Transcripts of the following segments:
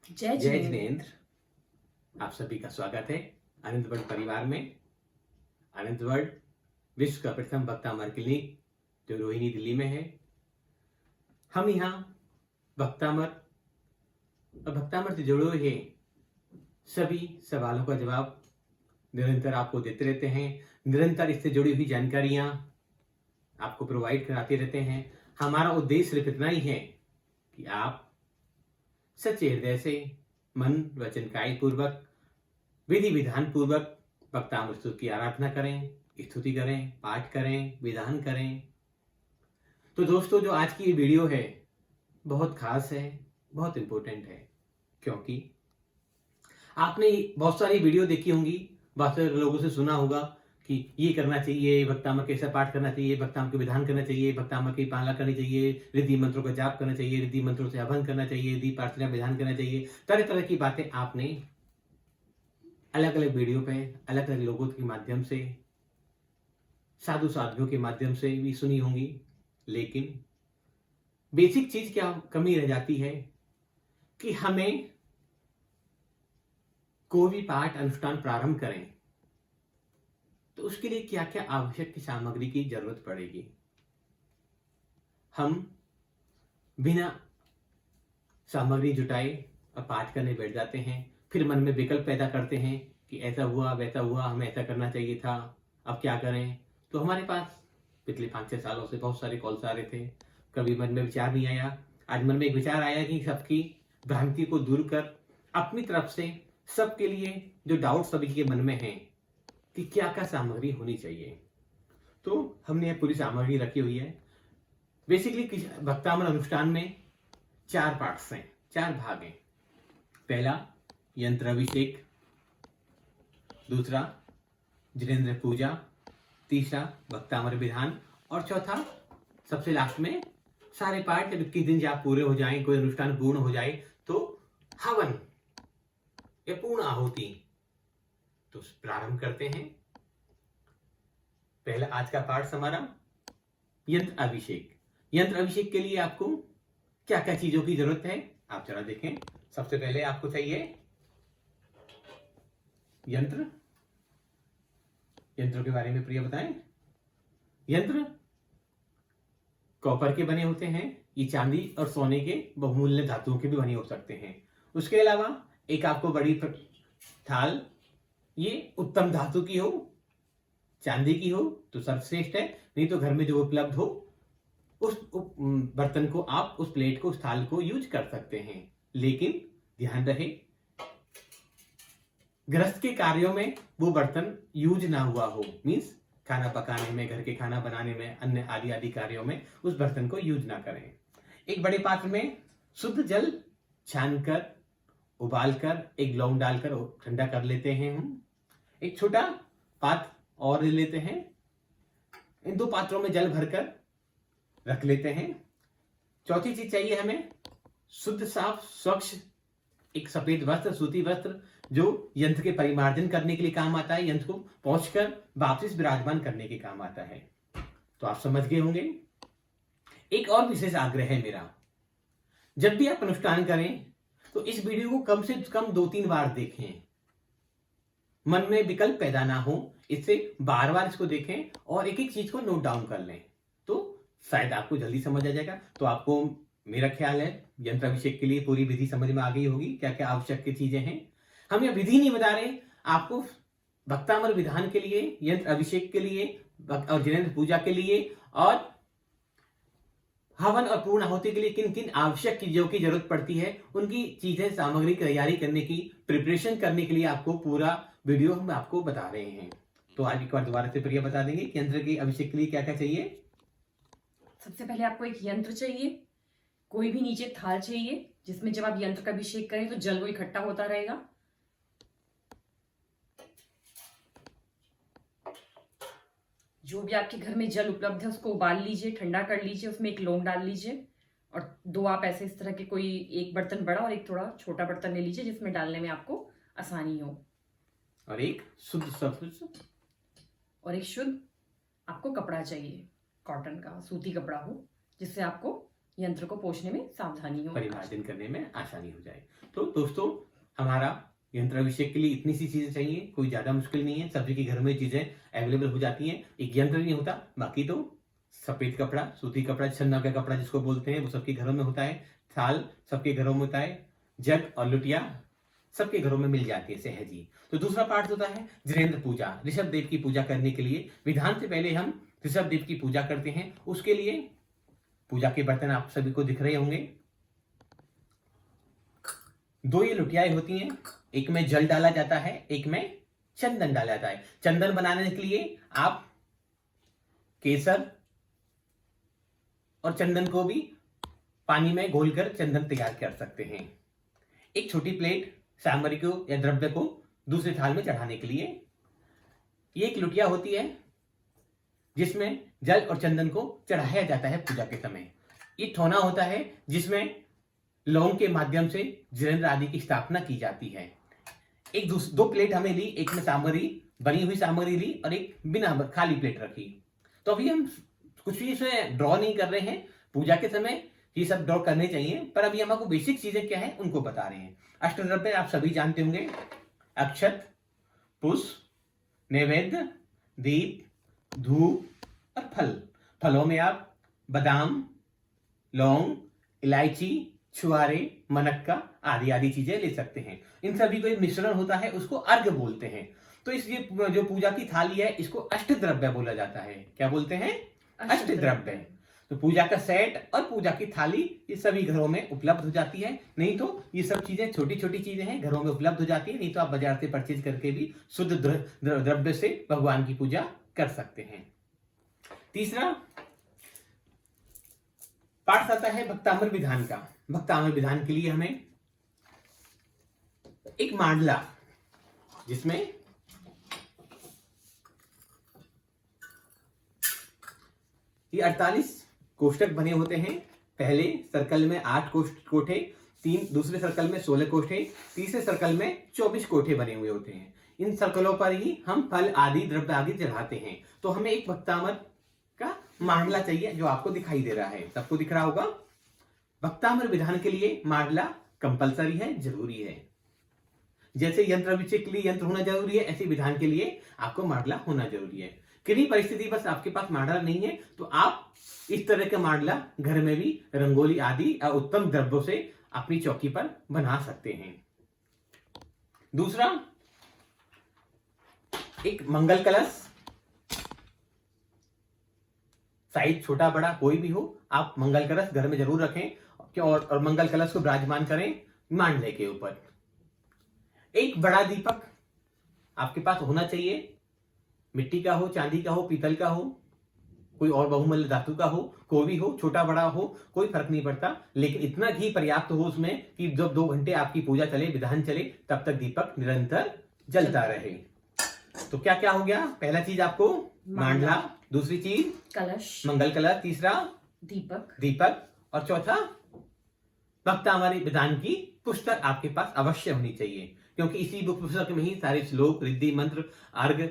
जय जय जिनेंद्र। जिनेंद्र। आप सभी का स्वागत है आनंद वर्ल्ड परिवार में। आनंद वर्ल्ड विश्व का प्रथम भक्तामर क्लिनिक जो रोहिणी दिल्ली में है। हम यहाँ भक्तामर और भक्तामर से जुड़े हुए सभी सवालों का जवाब निरंतर आपको देते रहते हैं। निरंतर इससे जुड़ी हुई जानकारियाँ आपको प्रोवाइड कराते रहते हैं। हमारा उद्देश्य सिर्फ इतना ही है कि आप सच्चे हृदय से मन वचन काय पूर्वक विधि विधान पूर्वक भक्तामृत स्तुति की आराधना करें, स्तुति करें, पाठ करें, विधान करें। तो दोस्तों, जो आज की ये वीडियो है बहुत खास है, बहुत इंपॉर्टेंट है, क्योंकि आपने बहुत सारी वीडियो देखी होंगी, बहुत सारे लोगों से सुना होगा कि ये करना चाहिए, भक्तामृत कैसा पाठ करना चाहिए, भक्तामृत के विधान करना चाहिए, भक्तामृत की पालना करनी चाहिए, रिद्धि मंत्रों का जाप करना चाहिए, रिद्धि मंत्रों से हवन करना चाहिए, दीप प्रार्थना विधान करना चाहिए। तरह तरह की बातें आपने अलग अलग वीडियो पे अलग अलग लोगों के माध्यम से, साधु साधुओं के माध्यम से भी सुनी होंगी। लेकिन बेसिक चीज क्या कमी रह जाती है कि हमें कोई भी पाठ अनुष्ठान प्रारंभ करें तो उसके लिए क्या क्या आवश्यक की सामग्री की जरूरत पड़ेगी। हम बिना सामग्री जुटाए और पाठ करने बैठ जाते हैं, फिर मन में विकल्प पैदा करते हैं कि ऐसा हुआ वैसा हुआ, हमें ऐसा करना चाहिए था, अब क्या करें। तो हमारे पास पिछले 5-6 सालों से बहुत सारे कॉल्स आ रहे थे। कभी मन में विचार नहीं आया, आज मन में एक विचार आया कि सबकी भ्रांति को दूर कर अपनी तरफ से सबके लिए जो डाउट सभी के मन में है कि क्या क्या सामग्री होनी चाहिए। तो हमने यह पूरी सामग्री रखी हुई है। बेसिकली भक्तामृत अनुष्ठान में 4 पार्ट्स हैं, 4 भाग हैं। पहला यंत्र अभिषेक, दूसरा जिनेंद्र पूजा, तीसरा भक्तामृत विधान और चौथा सबसे लास्ट में सारे पाठ जब 21 दिन जब पूरे हो जाएं, कोई अनुष्ठान पूर्ण हो जाए तो हवन या पूर्ण आहुति। तो प्रारंभ करते हैं। पहला आज का पाठ हमारा यंत्र अभिषेक। यंत्र अभिषेक के लिए आपको क्या क्या चीजों की जरूरत है आप जरा देखें। सबसे पहले आपको चाहिए यंत्र। यंत्रों के बारे में प्रिय बताएं। यंत्र कॉपर के बने होते हैं, ये चांदी और सोने के बहुमूल्य धातुओं के भी बने हो सकते हैं। उसके अलावा एक आपको बड़ी थाल, ये उत्तम धातु की हो, चांदी की हो तो सर्वश्रेष्ठ है, नहीं तो घर में जो उपलब्ध हो उस बर्तन को आप, उस प्लेट को, उस थाल को यूज कर सकते हैं। लेकिन ध्यान रहे गृहस्थ के कार्यों में वो बर्तन यूज ना हुआ हो, मीन्स खाना पकाने में, घर के खाना बनाने में, अन्य आदि आदि कार्यों में उस बर्तन को यूज ना करें। एक बड़े पात्र में शुद्ध जल छानकर उबालकर एक लौंग डालकर ठंडा कर लेते हैं हम। एक छोटा पात्र और ले लेते हैं, इन 2 पात्रों में जल भरकर रख लेते हैं। चौथी चीज चाहिए हमें शुद्ध साफ स्वच्छ एक सफेद वस्त्र, सूती वस्त्र, जो यंत्र के परिमार्जन करने के लिए काम आता है, यंत्र को पहुंचकर वापस विराजमान करने के काम आता है। तो आप समझ गए होंगे। एक और विशेष आग्रह है मेरा, जब भी आप अनुष्ठान करें तो इस वीडियो को कम से कम 2-3 बार देखें, मन में विकल्प पैदा ना हो, इससे बार बार इसको देखें और एक एक चीज को नोट डाउन कर लें, तो शायद आपको जल्दी समझ आ जाएगा। तो आपको मेरा ख्याल है यंत्र अभिषेक के लिए पूरी विधि समझ में आ गई होगी, क्या क्या आवश्यक की चीजें हैं। हम यह विधि नहीं बता रहे, आपको भक्तामृत विधान के लिए, यंत्र अभिषेक के लिए और जिनेंद्र पूजा के लिए और हवन और पूर्ण आहुति के लिए किन किन आवश्यक चीजों की जरूरत पड़ती है, उनकी चीजें, सामग्री की तैयारी करने की, प्रिपरेशन करने के लिए आपको पूरा वीडियो हम आपको बता रहे हैं। तो आज एक बार दोबारा से प्रिया बता देंगे कि यंत्र के अभिषेक के लिए क्या क्या चाहिए। सबसे पहले आपको एक यंत्र चाहिए, कोई भी नीचे थाल चाहिए जिसमें जब आप यंत्र का अभिषेक करें तो जल वो इकट्ठा होता रहेगा। जो भी आपके घर में जल उपलब्ध है उसको उबाल लीजिए, ठंडा कर लीजिए, उसमें एक लौंग डाल लीजिए और 2 आप ऐसे इस तरह के कोई एक बर्तन बड़ा और एक थोड़ा छोटा बर्तन ले लीजिए जिसमें डालने में आपको आसानी हो। और एक शुद्ध सफेद और एक शुद्ध आपको कपड़ा चाहिए, कॉटन का सूती कपड़ा हो, जिससे आपको यंत्र को पोंछने में सावधानी हो, परिमार्जन करने में आसानी हो जाए। तो दोस्तों, हमारा यंत्राभिषेक के लिए इतनी सी चीजें चाहिए, कोई ज्यादा मुश्किल नहीं है, सभी के घर में चीजें अवेलेबल हो जाती हैं। एक यंत्र नहीं होता, बाकी तो सफेद कपड़ा, सूती कपड़ा, छन्ना का कपड़ा जिसको बोलते हैं, वो सबके घरों में होता है। थाल सबके घरों में होता है। जग और लुटिया सबके घरों में मिल जाती है सहजी। तो दूसरा पार्ट होता है जिनेंद्र पूजा। ऋषभ देव की पूजा करने के लिए विधान से पहले हम ऋषभ देव की पूजा करते हैं। उसके लिए पूजा के बर्तन आप सभी को दिख रहे होंगे। 2 ये लुटियाएं होती हैं, एक में जल डाला जाता है, एक में चंदन डाला जाता है। चंदन बनाने के लिए आप केसर और चंदन को भी पानी में घोलकर चंदन तैयार कर सकते हैं। एक छोटी प्लेट सामग्री को या द्रव्य को दूसरे थाल में चढ़ाने के लिए ये एक लुटिया होती है जिसमें जल और चंदन को चढ़ाया जाता है पूजा के समय। ये ठोना होता है जिसमें लौंग के माध्यम से जिनेंद्र आदि की स्थापना की जाती है। एक 2 प्लेट हमें ली, एक में सामग्री, बनी हुई सामग्री ली और एक बिना खाली प्लेट रखी। तो अभी हम कुछ भी इसमें ड्रॉ नहीं कर रहे हैं, पूजा के समय ये सब ड्रॉ करने चाहिए, पर अभी हम आपको बेसिक चीजें क्या है उनको बता रहे हैं। अष्टद्रव्य आप सभी जानते होंगे, अक्षत, पुष्प, नैवेद्य, दीप, धूप और फल। फलों में आप बादाम, लौंग, इलायची, छुआरे, मनक्का आदि आदि चीजें ले सकते हैं। इन सभी को एक मिश्रण होता है, उसको अर्घ बोलते हैं। तो इसलिए जो पूजा की थाली है इसको अष्टद्रव्य बोला जाता है। क्या बोलते हैं? अष्टद्रव्य। तो पूजा का सेट और पूजा की थाली ये सभी घरों में उपलब्ध हो जाती है। नहीं तो ये सब चीजें छोटी छोटी चीजें हैं, घरों में उपलब्ध हो जाती है। नहीं तो आप बाजार से परचेज करके भी शुद्ध द्रव्य से भगवान की पूजा कर सकते हैं। तीसरा पाठ आता है भक्तामर विधान का। भक्तामर विधान के लिए हमें एक मांडला, जिसमें ये 48 कोष्टक बने होते हैं। पहले सर्कल में 8 कोठे, दूसरे सर्कल में 16 कोठे, तीसरे सर्कल में 24 कोठे बने हुए होते हैं। इन सर्कलों पर ही हम फल आदि द्रव्य आदि चढ़ाते हैं। तो हमें एक भक्तामर का मांडला चाहिए, जो आपको दिखाई दे रहा है, सबको दिख रहा होगा। भक्तामर विधान के लिए मांडला कंपलसरी है, जरूरी है। जैसे यंत्र अभिषेक के लिए यंत्र होना जरूरी है, ऐसे विधान के लिए आपको मांडला होना जरूरी है। किसी परिस्थिति बस आपके पास मांडला नहीं है तो आप इस तरह का मांडला घर में भी रंगोली आदि उत्तम द्रव्यों से अपनी चौकी पर बना सकते हैं। दूसरा, एक मंगल कलश, साइज छोटा बड़ा कोई भी हो, आप मंगल कलश घर में जरूर रखें और मंगल कलश को विराजमान करें मांडले के ऊपर। एक बड़ा दीपक आपके पास होना चाहिए, मिट्टी का हो, चांदी का हो, पीतल का हो, कोई और बहुमूल्य धातु का हो, कोई भी हो, छोटा बड़ा हो, कोई फर्क नहीं पड़ता, लेकिन इतना घी पर्याप्त हो उसमें कि जब 2 घंटे आपकी पूजा चले, विधान चले, तब तक दीपक निरंतर जलता रहे। तो क्या क्या हो गया? पहला चीज आपको मांडला, दूसरी चीज कलश, मंगल कलश, तीसरा दीपक और चौथा भक्तामर विधान की पुस्तक आपके पास अवश्य होनी चाहिए, क्योंकि इसी पुस्तक में ही सारे श्लोक, रिद्धि, मंत्र, अर्घ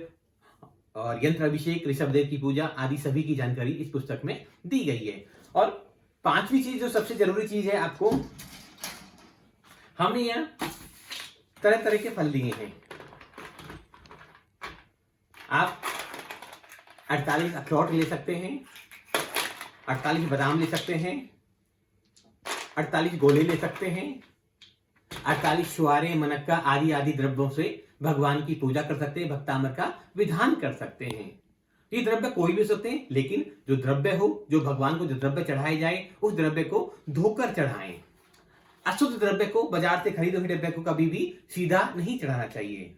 और यंत्र अभिषेक, ऋषभ देव की पूजा आदि सभी की जानकारी इस पुस्तक में दी गई है। और 5वीं चीज जो सबसे जरूरी चीज है, आपको हमने यहाँ तरह तरह के फल दिए हैं। आप 48 अखरोट ले सकते हैं, 48 बादाम ले सकते हैं, 48 गोले ले सकते हैं, 48 छुआरे, मनक्का आदि आदि द्रव्यों से भगवान की पूजा कर सकते हैं, भक्तामर का विधान कर सकते हैं। ये द्रव्य कोई भी हो सकते हैं, लेकिन जो द्रव्य हो, जो भगवान को जो द्रव्य चढ़ाए जाए, उस द्रव्य को धोकर चढ़ाएं। अशुद्ध द्रव्य को, बाजार से खरीदे हुए द्रव्य को कभी भी सीधा नहीं चढ़ाना चाहिए।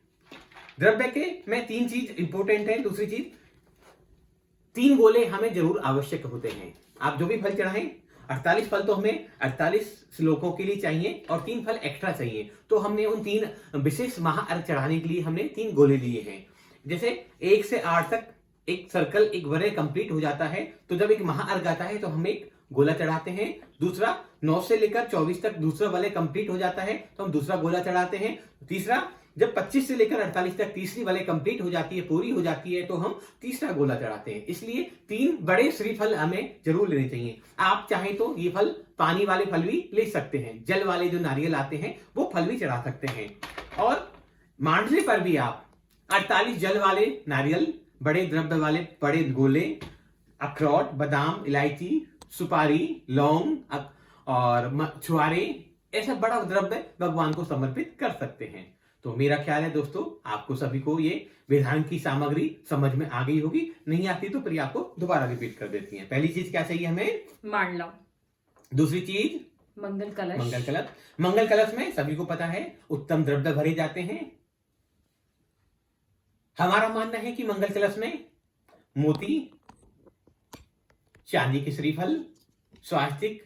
द्रव्य के में 3 चीज इंपॉर्टेंट है। दूसरी चीज, 3 गोले हमें जरूर आवश्यक होते हैं। आप जो भी फल चढ़ाएं, 48 फल तो हमें 48 श्लोकों के लिए चाहिए और 3 फल एक्स्ट्रा चाहिए। तो हमने उन 3 विशेष महाअर्घ चढ़ाने के लिए हमने 3 गोले लिए हैं। जैसे 1 से 8 तक एक सर्कल, एक वलय कंप्लीट हो जाता है, तो जब एक महाअर्घ आता है तो हम एक गोला चढ़ाते हैं। दूसरा, 9 से लेकर 24 तक दूसरा वलय कंप्लीट हो जाता है तो हम दूसरा गोला चढ़ाते हैं। तीसरा, जब 25 से लेकर 48 तक तीसरी वाले कंप्लीट हो जाती है, पूरी हो जाती है, तो हम तीसरा गोला चढ़ाते हैं। इसलिए 3 बड़े श्रीफल हमें जरूर लेने चाहिए। आप चाहें तो ये फल, पानी वाले फल भी ले सकते हैं, जल वाले जो नारियल आते हैं वो फल भी चढ़ा सकते हैं। और मांडले पर भी आप 48 जल वाले नारियल, बड़े द्रव्य वाले बड़े गोले, अखरोट, बादाम, इलायची, सुपारी, लौंग और छुआरे, ऐसा बड़ा द्रव्य भगवान को समर्पित कर सकते हैं। तो मेरा ख्याल है दोस्तों, आपको सभी को ये विधान की सामग्री समझ में आ गई होगी। नहीं आती तो प्रिया आपको दोबारा रिपीट कर देती हैं। पहली चीज क्या चाहिए हमें? मांडला। दूसरी चीज मंगल कलश। मंगल कलश। मंगल कलश में सभी को पता है उत्तम द्रव्य भरे जाते हैं। हमारा मानना है कि मंगल कलश में मोती, चांदी के श्रीफल, स्वास्तिक,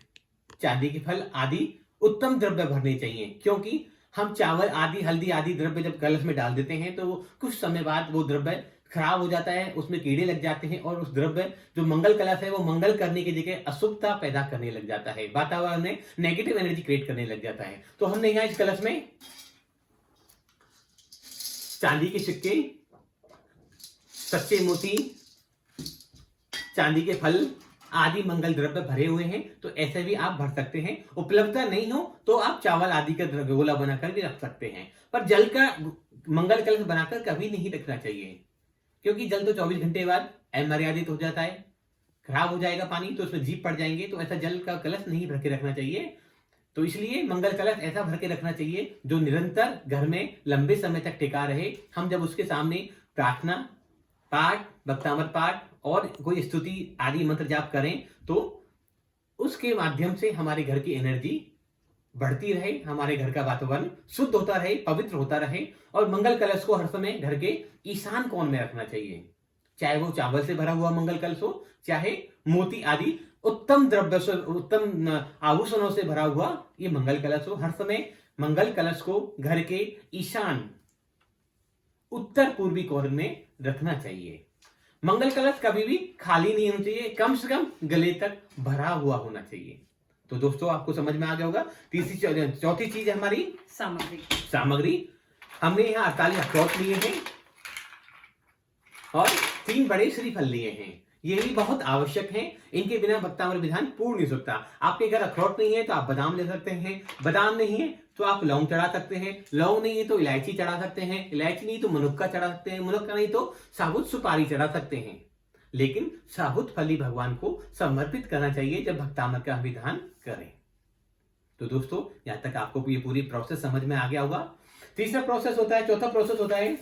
चांदी के फल आदि उत्तम द्रव्य भरने चाहिए। क्योंकि हम चावल आदि, हल्दी आदि द्रव्य जब कलश में डाल देते हैं तो कुछ समय बाद वो द्रव्य खराब हो जाता है, उसमें कीड़े लग जाते हैं और उस द्रव्य जो मंगल कलश है वो मंगल करने की जगह अशुभता पैदा करने लग जाता है, वातावरण में नेगेटिव एनर्जी क्रिएट करने लग जाता है। तो हमने यहाँ इस कलश में चांदी के सिक्के, सच्चे मोती, चांदी के फल आदि मंगल द्रव्य भरे हुए हैं। तो ऐसे भी आप भर सकते हैं। उपलब्धता नहीं हो तो आप चावल आदि का गोला बनाकर भी रख सकते हैं। पर जल का मंगल कलश बनाकर कभी नहीं रखना चाहिए, क्योंकि जल तो 24 घंटे बाद अमर्यादित हो जाता है, खराब हो जाएगा पानी, तो उसमें जीभ पड़ जाएंगे। तो ऐसा जल का कलश नहीं भर के रखना चाहिए। तो इसलिए मंगल कलश ऐसा भर के रखना चाहिए जो निरंतर घर में लंबे समय तक टिका रहे। हम जब उसके सामने प्रार्थना, पाठ, भक्तामृत पाठ और कोई स्तुति आदि मंत्र जाप करें तो उसके माध्यम से हमारे घर की एनर्जी बढ़ती रहे, हमारे घर का वातावरण शुद्ध होता रहे, पवित्र होता रहे। और मंगल कलश को हर समय घर के ईशान कोण में रखना चाहिए, चाहे वो चावल से भरा हुआ मंगल कलश हो, चाहे मोती आदि उत्तम द्रव्य से, उत्तम आभूषणों से भरा हुआ ये मंगल कलश हो। हर समय मंगल कलश को घर के ईशान उत्तर पूर्वी कोण में रखना चाहिए। मंगल कलश कभी भी खाली नहीं होना चाहिए, कम से कम गले तक भरा हुआ होना चाहिए। तो दोस्तों आपको समझ में आ गया होगा। चौथी चीज है हमारी सामग्री। हमने यहाँ 48 अखरोट लिए हैं और 3 बड़े श्रीफल लिए हैं। ये भी बहुत आवश्यक हैं, इनके बिना भक्तामृत विधान पूर्ण नहीं सकता। आपके घर अखरोट नहीं है तो आप बादाम ले सकते हैं, बादाम नहीं है तो आप लौंग चढ़ा सकते हैं, लौंग नहीं है तो इलायची चढ़ा सकते हैं, इलायची नहीं तो मुनक्का चढ़ा सकते हैं, मुनक्का नहीं तो साबुत सुपारी चढ़ा सकते हैं। लेकिन साबुत फली भगवान को समर्पित करना चाहिए जब भक्तामृत का विधान करें। तो दोस्तों यहां तक आपको ये पूरी प्रोसेस समझ में आ गया होगा। तीसरा प्रोसेस होता है, चौथा प्रोसेस होता है,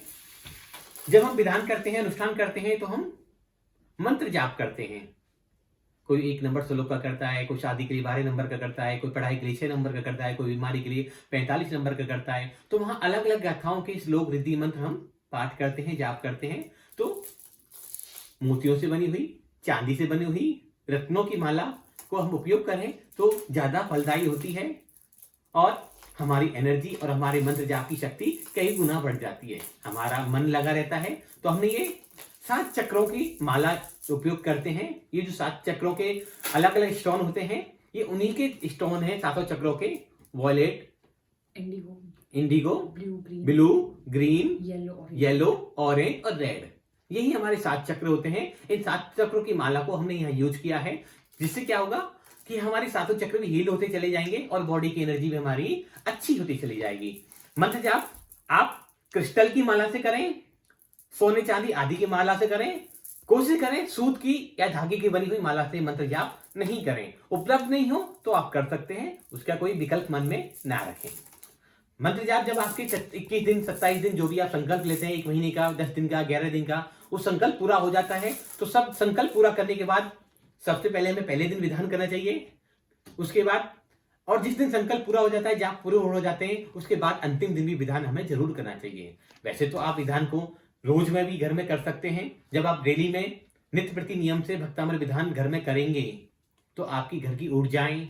जब हम विधान करते हैं, अनुष्ठान करते हैं तो हम मंत्र जाप करते हैं। कोई 1 नंबर श्लोक का करता है, कोई शादी के लिए 12 नंबर का करता है, कोई पढ़ाई के लिए 6 नंबर का करता है, कोई बीमारी के लिए 45 नंबर का करता है। तो वहां अलग अलग गाथाओं के श्लोक, रिद्धि मंत्र हम पाठ करते हैं, जाप करते हैं। तो मोतियों से बनी हुई, चांदी से बनी हुई रत्नों की माला को हम उपयोग करें तो ज्यादा फलदायी होती है और हमारी एनर्जी और हमारे मंत्र जाप की शक्ति कई गुना बढ़ जाती है, हमारा मन लगा रहता है। तो हमने ये 7 चक्रों की माला उपयोग करते हैं। ये जो 7 चक्रों के अलग अलग स्टोन होते हैं, ये उन्हीं के स्टोन हैं, 7 चक्रों के, violet, indigo, blue, green, yellow, orange और रेड। यही हमारे 7 चक्र होते हैं। इन 7 चक्रों की माला को हमने यहाँ यूज किया है, जिससे क्या होगा कि हमारे 7 चक्र भी हील होते चले जाएंगे और बॉडी की एनर्जी भी हमारी अच्छी होती चली जाएगी। मंत्र जाप आप क्रिस्टल की माला से करें, सोने चांदी आदि की माला से करें, कोशिश करें सूत की या धागे की बनी हुई माला से मंत्र जाप नहीं करें। उपलब्ध नहीं हो तो आप कर सकते हैं, उसका कोई विकल्प मन में ना रखें। मंत्र जाप जब आपके 21 दिन, 27 दिन जो भी आप संकल्प लेते हैं, 1 महीने का, 10 दिन का, 11 दिन का, वो संकल्प पूरा हो जाता है। तो सब संकल्प पूरा करने के बाद सबसे पहले हमें पहले दिन विधान करना चाहिए। उसके बाद और जिस दिन संकल्प पूरा हो जाता है, जाप पूरे हो जाते हैं, उसके बाद अंतिम दिन भी विधान हमें जरूर करना चाहिए। वैसे तो आप विधान को रोज में भी घर में कर सकते हैं। जब आप डेली में नित्य प्रति नियम से भक्तामृत विधान घर में करेंगे तो आपकी घर की ऊर्जाएं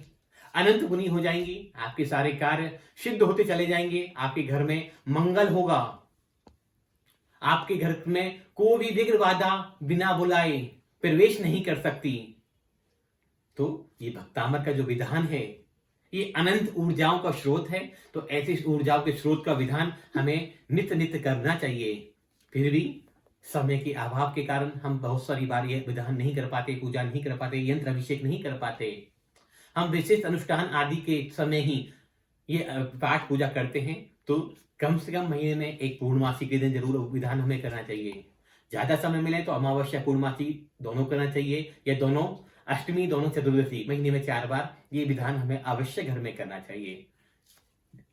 अनंत गुनी हो जाएंगी, आपके सारे कार्य सिद्ध होते चले जाएंगे, आपके घर में मंगल होगा, आपके घर में कोई भी विघ्न बाधा बिना बुलाए प्रवेश नहीं कर सकती। तो ये भक्तामृत का जो विधान है, ये अनंत ऊर्जाओं का स्रोत है। तो ऐसे ऊर्जाओं के स्रोत का विधान हमें नित्य नित्य करना चाहिए। फिर भी समय के अभाव के कारण हम बहुत सारी बार ये विधान नहीं कर पाते, पूजा नहीं कर पाते, यंत्र अभिषेक नहीं कर पाते। हम विशेष अनुष्ठान आदि के समय ही ये पाठ पूजा करते हैं। तो कम से कम महीने में एक पूर्णमासी के दिन जरूर विधान हमें करना चाहिए। ज्यादा समय मिले तो अमावस्या पूर्णमासी दोनों करना चाहिए, या दोनों अष्टमी दोनों चतुर्दशी महीने में 4 बार ये विधान हमें अवश्य घर में करना चाहिए।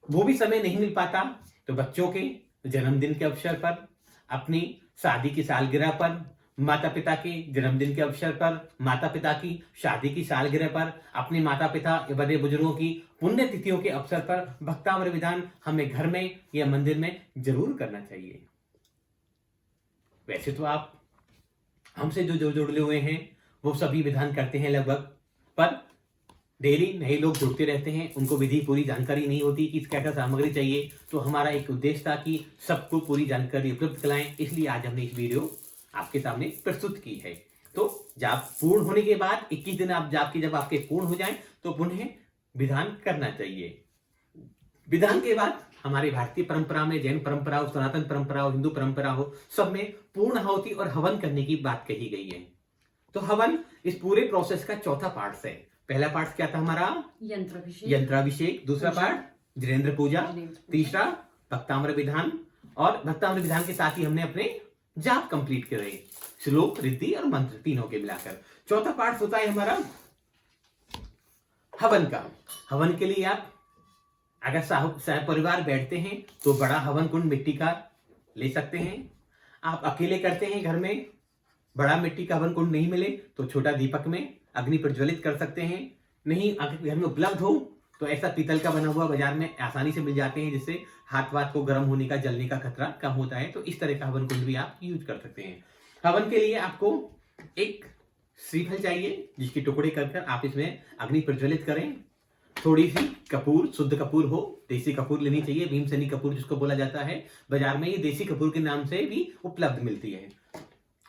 वो भी समय नहीं मिल पाता तो बच्चों के जन्मदिन के अवसर पर, अपनी शादी की सालगिरह पर, माता पिता के जन्मदिन के अवसर पर, माता पिता की शादी की सालगिरह पर, अपने माता पिता बड़े बुजुर्गों की पुण्य तिथियों के अवसर पर भक्तामृत विधान हमें घर में या मंदिर में जरूर करना चाहिए। वैसे तो आप हमसे जो जुड़े हुए हैं वो सभी विधान करते हैं लगभग, पर डेली नए लोग जुड़ते रहते हैं, उनको विधि पूरी जानकारी नहीं होती कि क्या क्या सामग्री चाहिए। तो हमारा एक उद्देश्य था कि सबको पूरी जानकारी उपलब्ध कराएं, इसलिए आज हमने इस वीडियो आपके सामने प्रस्तुत की है। तो जाप पूर्ण होने के बाद 21 दिन आप जाप की जब आपके पूर्ण हो जाएं तो पुनः विधान करना चाहिए। विधान के बाद हमारी भारतीय परंपरा में, जैन परंपरा हो, सनातन परंपरा हो, हिंदू परंपरा हो, सब में पूर्ण आहुति और हवन करने की बात कही गई है। तो हवन इस पूरे प्रोसेस का चौथा पार्ट है। पहला पार्ट क्या था हमारा? यंत्राभिषेक। दूसरा पार्ट जिनेंद्र पूजा। तीसरा भक्तामृत विधान, और भक्तामृत विधान के साथ ही हमने अपने जाप कंप्लीट करे, श्लोक, रिद्धि और मंत्र तीनों के मिलाकर। चौथा पार्ट होता है हमारा हवन का। हवन के लिए आप अगर सह परिवार बैठते हैं तो बड़ा हवन कुंड मिट्टी का ले सकते हैं। आप अकेले करते हैं घर में, बड़ा मिट्टी का हवन कुंड नहीं मिले तो छोटा दीपक में अग्नि प्रज्वलित कर सकते हैं। नहीं अगर घर में उपलब्ध हो तो ऐसा पीतल का बना हुआ बाजार में आसानी से मिल जाते हैं, जिससे हाथ वाथ को गर्म होने का, जलने का खतरा कम होता है। तो इस तरह का हवन कुंड भी आप यूज कर सकते हैं। हवन के लिए आपको एक श्रीफल चाहिए, जिसके टुकड़े कर आप इसमें अग्नि प्रज्वलित करें। थोड़ी सी कपूर, शुद्ध कपूर हो, देसी कपूर लेनी चाहिए, भीमसेनी कपूर जिसको बोला जाता है। बाजार में ये देसी कपूर के नाम से भी उपलब्ध मिलती है।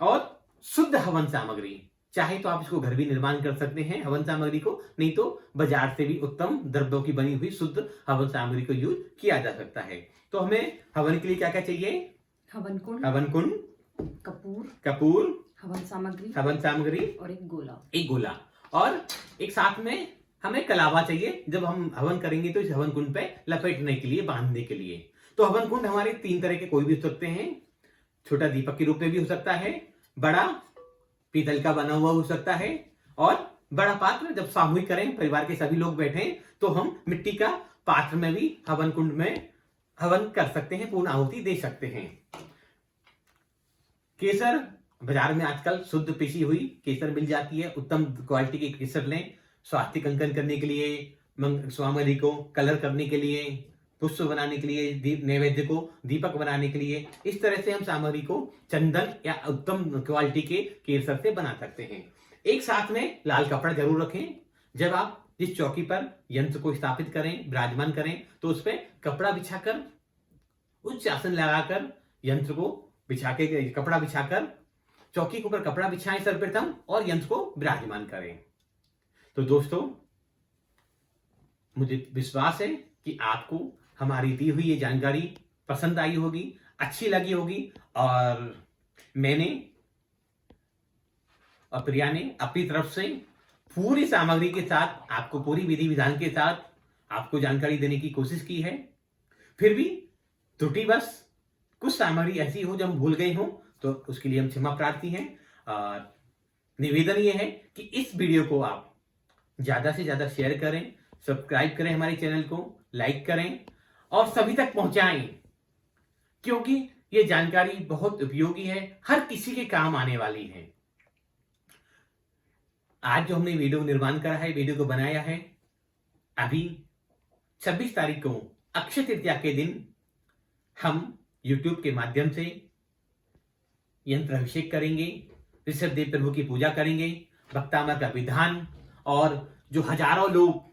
और शुद्ध हवन सामग्री, चाहे तो आप इसको घर भी निर्माण कर सकते हैं हवन सामग्री को, नहीं तो बाजार से भी उत्तम द्रव्यों की बनी हुई शुद्ध हवन सामग्री को यूज किया जा सकता है। तो हमें हवन के लिए क्या क्या चाहिए? हवन कुंड, कपूर, हवन सामग्री और एक गोला और एक साथ में हमें कलावा चाहिए। जब हम हवन करेंगे तो इस हवन कुंड पे लपेटने के लिए, बांधने के लिए। तो हवन कुंड हमारे 3 तरह के कोई भी हो सकते हैं। छोटा दीपक के रूप में भी हो सकता है, बड़ा पीतल का बना हुआ हो सकता है, और बड़ा पात्र जब सामूहिक करें, परिवार के सभी लोग बैठे तो हम मिट्टी का पात्र में भी हवन कुंड में हवन कर सकते हैं, पूर्ण आहुति दे सकते हैं। केसर, बाजार में आजकल शुद्ध पिसी हुई केसर मिल जाती है। उत्तम क्वालिटी की केसर लें, स्वास्तिक अंकन करने के लिए, सामग्री को कलर करने के लिए, पुष्प बनाने के लिए, नैवेद्य को दीपक बनाने के लिए, इस तरह से हम सामग्री को चंदन या उत्तम क्वालिटी के केसर से बना सकते हैं। एक साथ में लाल कपड़ा जरूर रखें। जब आप जिस चौकी पर यंत्र को स्थापित करें, विराजमान करें, तो उस पर कपड़ा बिछाकर, उच्च आसन लगाकर, यंत्र को बिछा के, कपड़ा बिछाकर चौकी के ऊपर कपड़ा बिछाएं सर्वप्रथम, और यंत्र को विराजमान करें। तो दोस्तों, मुझे विश्वास है कि आपको हमारी दी हुई ये जानकारी पसंद आई होगी, अच्छी लगी होगी, और मैंने और प्रिया ने अपनी तरफ से पूरी सामग्री के साथ, आपको पूरी विधि विधान के साथ आपको जानकारी देने की कोशिश की है। फिर भी त्रुटिवश कुछ सामग्री ऐसी हो जो हम भूल गए हो तो उसके लिए हम क्षमा प्रार्थी हैं। और निवेदन ये है कि इस वीडियो को आप ज्यादा से ज्यादा शेयर करें, सब्सक्राइब करें, हमारे चैनल को लाइक करें और सभी तक पहुंचाएं, क्योंकि ये जानकारी बहुत उपयोगी है, हर किसी के काम आने वाली है। आज जो हमने वीडियो निर्माण करा है, वीडियो को बनाया है, अभी 26 तारीख को अक्षय तृतीया के दिन हम YouTube के माध्यम से यंत्र अभिषेक करेंगे, ऋषभ देव प्रभु की पूजा करेंगे, भक्तामृत का विधान, और जो हजारों लोग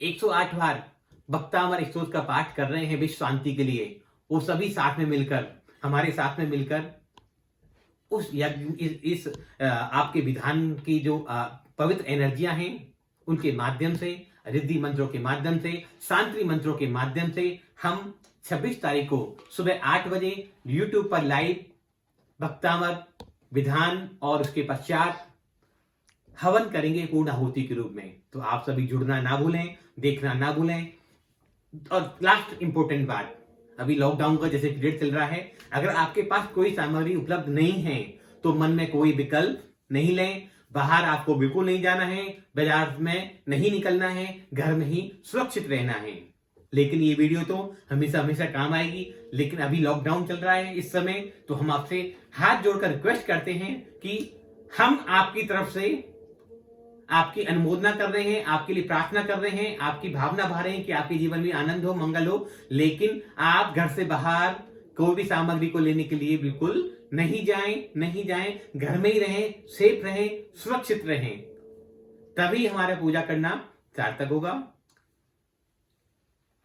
108 बार भक्तामृत स्तोत्र का पाठ कर रहे हैं विश्व शांति के लिए, वो सभी साथ में मिलकर, हमारे साथ में मिलकर उस इस आपके विधान की जो पवित्र एनर्जियां हैं, उनके माध्यम से रिद्धि मंत्रों के माध्यम से, शांति मंत्रों के माध्यम से हम 26 तारीख को सुबह 8 बजे YouTube पर लाइव भक्तामृत विधान और उसके पश्चात हवन करेंगे पूर्ण आहुति के रूप में। तो आप सभी जुड़ना ना भूलें, देखना ना भूलें। और लास्ट इंपॉर्टेंट बात, अभी लॉकडाउन का जैसे पीरियड चल रहा है, अगर आपके पास कोई सामग्री उपलब्ध नहीं है तो मन में कोई विकल्प नहीं लें। बाहर आपको बिल्कुल नहीं जाना है, बाजार में नहीं निकलना है, घर में ही सुरक्षित रहना है। लेकिन ये वीडियो तो हमेशा हमेशा काम आएगी। लेकिन अभी लॉकडाउन चल रहा है इस समय, तो हम आपसे हाथ जोड़कर रिक्वेस्ट करते हैं कि हम आपकी तरफ से आपकी अनुमोदना कर रहे हैं, आपके लिए प्रार्थना कर रहे हैं, आपकी भावना भा रहे हैं कि आपके जीवन में आनंद हो, मंगल हो। लेकिन आप घर से बाहर कोई भी सामग्री को लेने के लिए बिल्कुल नहीं जाएं, घर में ही रहें, सेफ रहें, सुरक्षित रहें, तभी हमारा पूजा करना सार्थक होगा।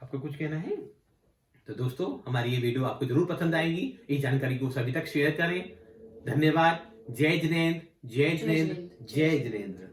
आपको कुछ कहना है? तो दोस्तों, हमारी ये वीडियो आपको जरूर पसंद आएगी। इस जानकारी को सभी तक शेयर करें। धन्यवाद। जय जिनेंद्र, जय जिनेंद्र, जय जिनेंद्र।